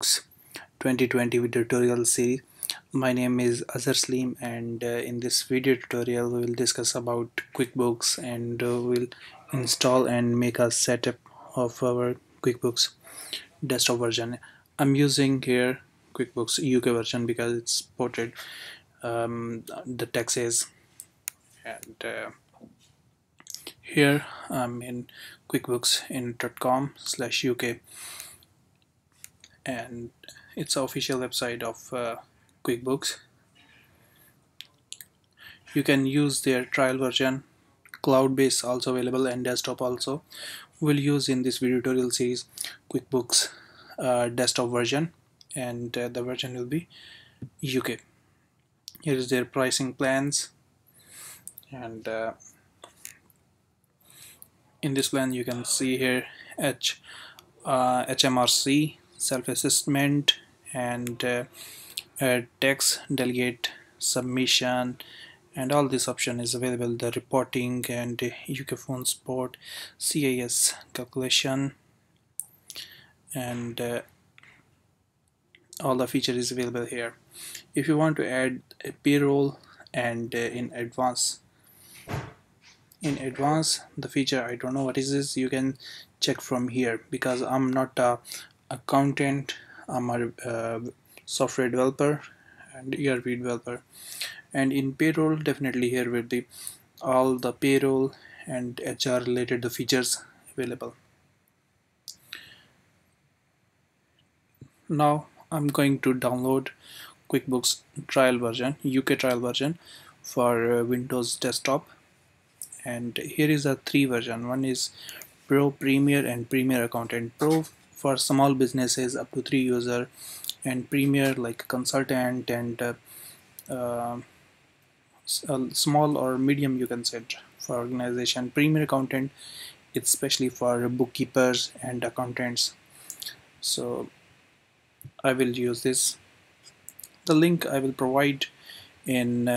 2020 video tutorial series. My name is Azhar Slim, and in this video tutorial we will discuss about QuickBooks, and we'll install and make a setup of our QuickBooks desktop version. I'm using here QuickBooks UK version because it's ported the Texas, and here I'm in QuickBooks.com/UK, and it's the official website of QuickBooks. You can use their trial version, cloud-based also available, and desktop also. We'll use in this video tutorial series QuickBooks desktop version, and the version will be UK. Here is their pricing plans, and in this plan you can see here HMRC, self-assessment, and tax delegate submission, and all this option is available. The reporting and UK phone support, CIS calculation, and all the feature is available here. If you want to add a payroll and in advance the feature, I don't know what is this, you can check from here, because I'm not a accountant, I'm a software developer and ERP developer. And in payroll, definitely here will be all the payroll and HR related the features available. Now I'm going to download QuickBooks trial version, UK trial version for Windows desktop. And here is a three version. One is Pro, Premier, and Premier Accountant. Pro for small businesses up to 3 user, and Premier like consultant and small or medium, you can set for organization. Premier Accountant, it's especially for bookkeepers and accountants. So I will use this. The link I will provide in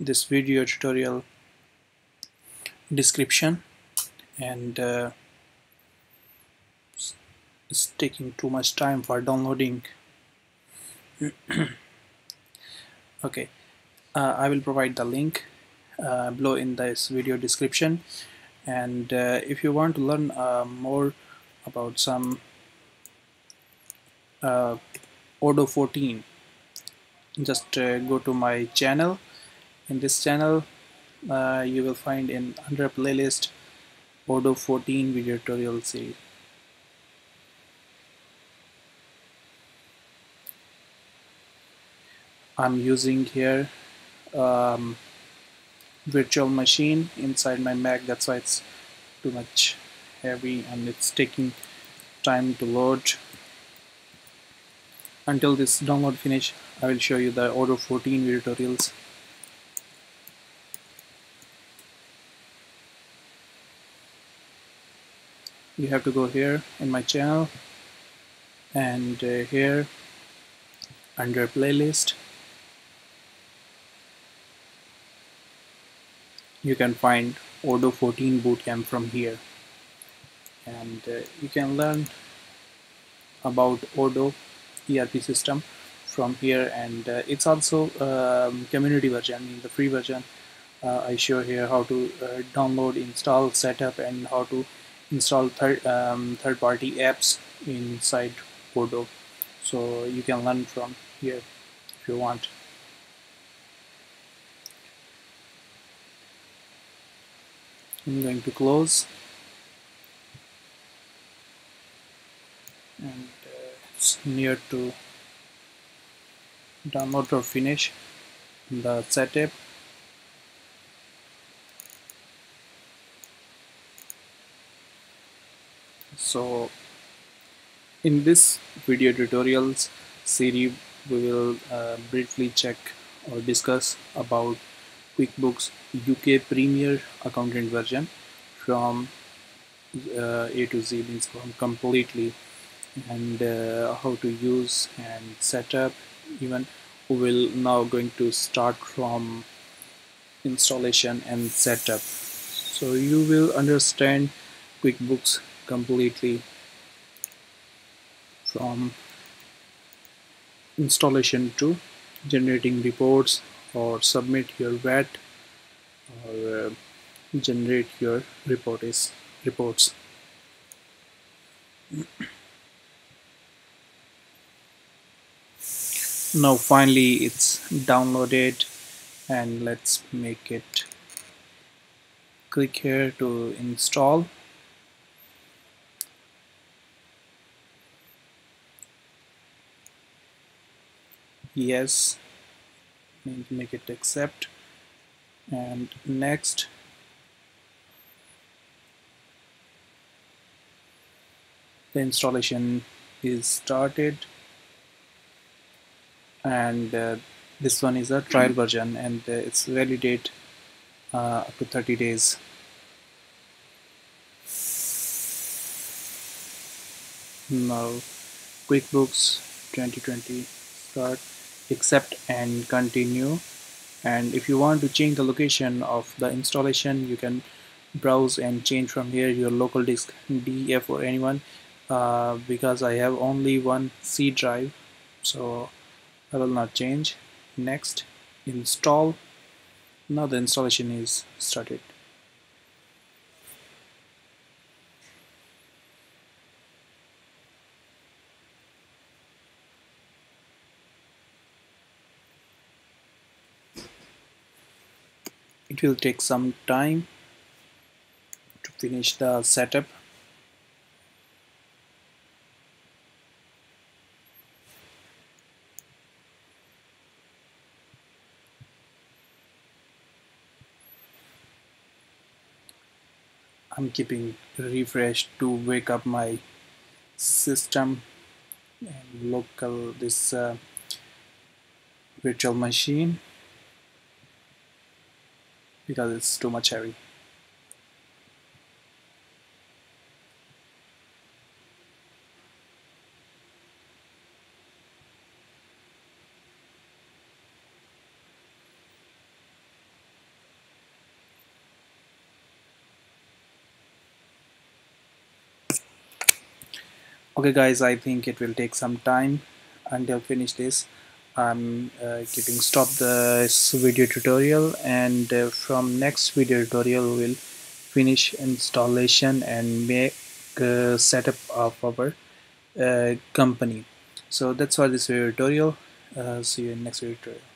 this video tutorial description, and it's taking too much time for downloading. Okay, I will provide the link below in this video description. And if you want to learn more about some Odoo 14, just go to my channel. In this channel you will find in under playlist Odoo 14 video tutorial series. I'm using here virtual machine inside my Mac, that's why it's too much heavy and it's taking time to load. Until this download finish, I will show you the Odoo 14 video tutorials. You have to go here in my channel, and here under playlist you can find Odoo 14 bootcamp from here, and you can learn about Odoo ERP system from here. And it's also community version. In the free version I show here how to download, install, setup, and how to install third-party apps inside Odoo. So you can learn from here if you want. I'm going to close, and it's near to download or finish the setup. So in this video tutorials series we will briefly check or discuss about QuickBooks UK Premier Accountant version from A to Z, means from completely, and how to use and set up. Even we will now going to start from installation and setup, so you will understand QuickBooks completely from installation 2, generating reports or submit your VAT or generate your reports. Now finally it's downloaded, and let's make it. Click here to install. Yes, make it accept, and next. The installation is started, and this one is a trial version, and it's validate up to 30 days. Now QuickBooks 2020 start, accept and continue. And if you want to change the location of the installation, you can browse and change from here your local disk DF or anyone, because I have only one C drive, so I will not change. Next, install. Now the installation is started. It will take some time to finish the setup. I'm keeping refresh to wake up my system and local this virtual machine because it's too much heavy. Okay guys, I think it will take some time until finish this. I'm keeping stop this video tutorial, and from next video tutorial we will finish installation and make setup of our company. So that's for this video tutorial. See you in next video tutorial.